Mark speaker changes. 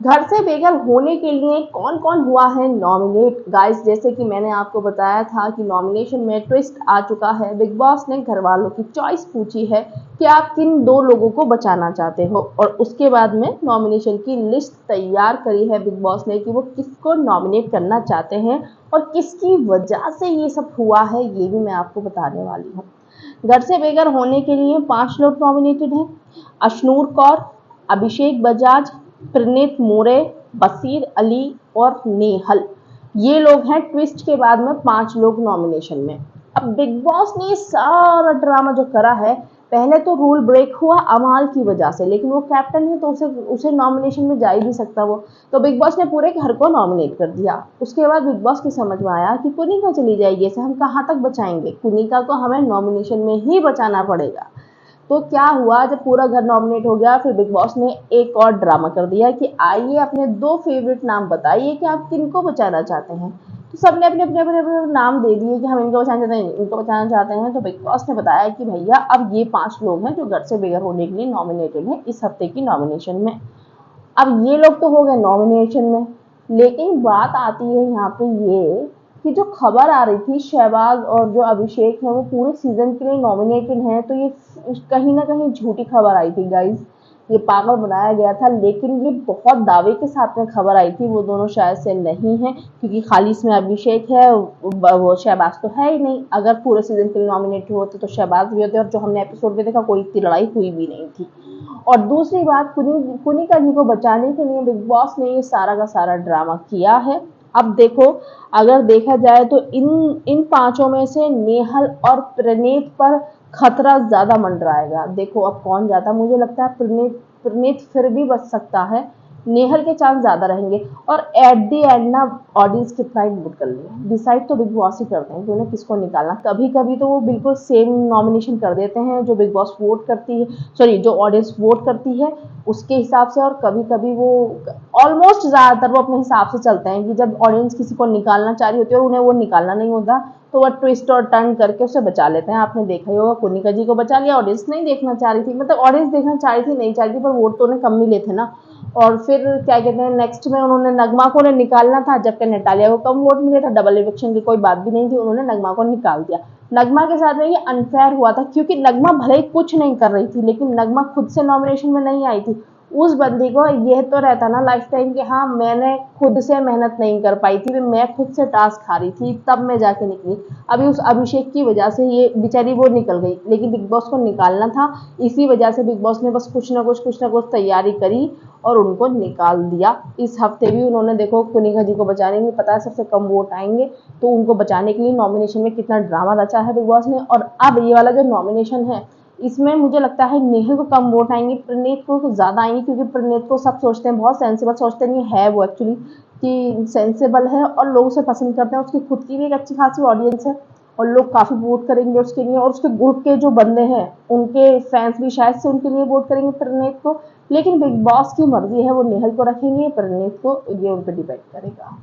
Speaker 1: घर से बेघर होने के लिए कौन कौन हुआ है नॉमिनेट गाइस। जैसे कि मैंने आपको बताया था कि नॉमिनेशन में ट्विस्ट आ चुका है। बिग बॉस ने घर वालों की चॉइस पूछी है कि आप किन दो लोगों को बचाना चाहते हो, और उसके बाद में नॉमिनेशन की लिस्ट तैयार करी है बिग बॉस ने कि वो किसको नॉमिनेट करना चाहते हैं और किसकी वजह से ये सब हुआ है, ये भी मैं आपको बताने वाली हूँ। घर से बेघर होने के लिए 5 लोग नॉमिनेटेड हैं। अशनूर कौर, अभिषेक बजाज, प्रणीत मोरे, बसीर अली और नेहल, ये लोग हैं ट्विस्ट के बाद में 5 लोग नॉमिनेशन में। अब बिग बॉस ने ये सारा ड्रामा जो करा है, पहले तो रूल ब्रेक हुआ अमाल की वजह से, लेकिन वो कैप्टन है तो उसे नॉमिनेशन में जा ही नहीं सकता वो, तो बिग बॉस ने पूरे घर को नॉमिनेट कर दिया। उसके बाद बिग बॉस की समझ में आया कि कुनिका चली जाएगी, इसे हम कहाँ तक बचाएंगे, कुनिका को हमें नॉमिनेशन में ही बचाना पड़ेगा। तो क्या हुआ, जब पूरा घर नॉमिनेट हो गया, फिर बिग बॉस ने एक और ड्रामा कर दिया कि आइए अपने 2 फेवरेट नाम बताइए कि आप किनको बचाना चाहते हैं। तो सबने अपने नाम दे दिए कि हम इनको बचाना चाहते हैं, इनको बचाना चाहते हैं। तो बिग बॉस ने बताया कि भैया अब ये 5 लोग हैं जो घर से बेघर होने के लिए नॉमिनेटेड हैं इस हफ्ते की नॉमिनेशन में। अब ये लोग तो हो गए नॉमिनेशन में, लेकिन बात आती है यहाँ पे ये कि जो खबर आ रही थी शहबाज और जो अभिषेक है वो पूरे सीजन के लिए नॉमिनेटेड हैं, तो ये कहीं ना कहीं झूठी खबर आई थी गाइज। ये पागल बनाया गया था, लेकिन ये बहुत दावे के साथ में खबर आई थी। वो दोनों शायद से नहीं है, क्योंकि खाली इसमें अभिषेक है, वो शहबाज तो है ही नहीं। अगर पूरे सीजन के लिए नॉमिनेटेड होते तो शहबाज भी होते, और जो हमने एपिसोड में देखा कोई इतनी लड़ाई हुई भी नहीं थी। और दूसरी बात, कुनिका जी को बचाने के लिए बिग बॉस ने ये सारा का सारा ड्रामा किया है। अब देखो, अगर देखा जाए तो इन पांचों में से नेहल और प्रणीत पर खतरा ज्यादा मंडराएगा। देखो अब कौन जाता, मुझे लगता है प्रणीत फिर भी बच सकता है, नेहल के चांस ज्यादा रहेंगे। और एट दी एंड ना ऑडियंस कितना ही वोट कर ले, डिसाइड तो बिग बॉस ही करते हैं कि उन्हें किसको निकालना। कभी कभी तो वो बिल्कुल सेम नॉमिनेशन कर देते हैं जो बिग बॉस वोट करती है, सॉरी जो ऑडियंस वोट करती है उसके हिसाब से, और कभी कभी वो ऑलमोस्ट ज्यादातर वो अपने हिसाब से चलते हैं कि जब ऑडियंस किसी को निकालना चाह रही होती है और उन्हें वो निकालना नहीं होता तो वह ट्विस्ट और टर्न करके उसे बचा लेते हैं। आपने देखा ही होगा, कुनिका जी को बचा लिया, ऑडियंस नहीं देखना चाह रही थी, मतलब ऑडियंस देखना चाह रही थी नहीं चाह रही थी, पर वोट तो उन्हें कम मिले थे ना। और फिर क्या कहते हैं, नेक्स्ट में उन्होंने नगमा को निकालना था, जबकि नटालिया को कम वोट मिले था, डबल इलेक्शन की कोई बात भी नहीं थी, उन्होंने नगमा को निकाल दिया। नगमा के साथ में ये अनफेयर हुआ था, क्योंकि नगमा भले ही कुछ नहीं कर रही थी, लेकिन नगमा खुद से नॉमिनेशन में नहीं आई थी। उस बंदी को यह तो रहता ना लाइफ टाइम कि हाँ मैंने खुद से मेहनत नहीं कर पाई थी, मैं खुद से टास्क हारी थी तब मैं जाके निकली। अभी उस अभिषेक की वजह से ये बेचारी वो निकल गई, लेकिन बिग बॉस को निकालना था, इसी वजह से बिग बॉस ने बस कुछ ना कुछ तैयारी करी और उनको निकाल दिया। इस हफ्ते भी उन्होंने देखो कुनिका जी को बचाने में, पता है सबसे कम वोट आएंगे, तो उनको बचाने के लिए नॉमिनेशन में कितना ड्रामा रचा है बिग बॉस ने। और अब ये वाला जो नॉमिनेशन है इसमें मुझे लगता है नेहल को कम वोट आएंगे, प्रणीत को ज्यादा आएंगे, क्योंकि प्रणीत को सब सोचते हैं बहुत सेंसिबल सोचते नहीं है वो एक्चुअली, कि सेंसिबल है और लोग उसे पसंद करते हैं, उसकी खुद की भी एक अच्छी खासी ऑडियंस है और लोग काफी वोट करेंगे उसके लिए, और उसके ग्रुप के जो बंदे हैं उनके फैंस भी शायद से उनके लिए वोट करेंगे प्रणीत को। लेकिन बिग बॉस की मर्जी है, वो नेहल को रखेंगे प्रणीत को, ये उन पर डिपेंड करेगा।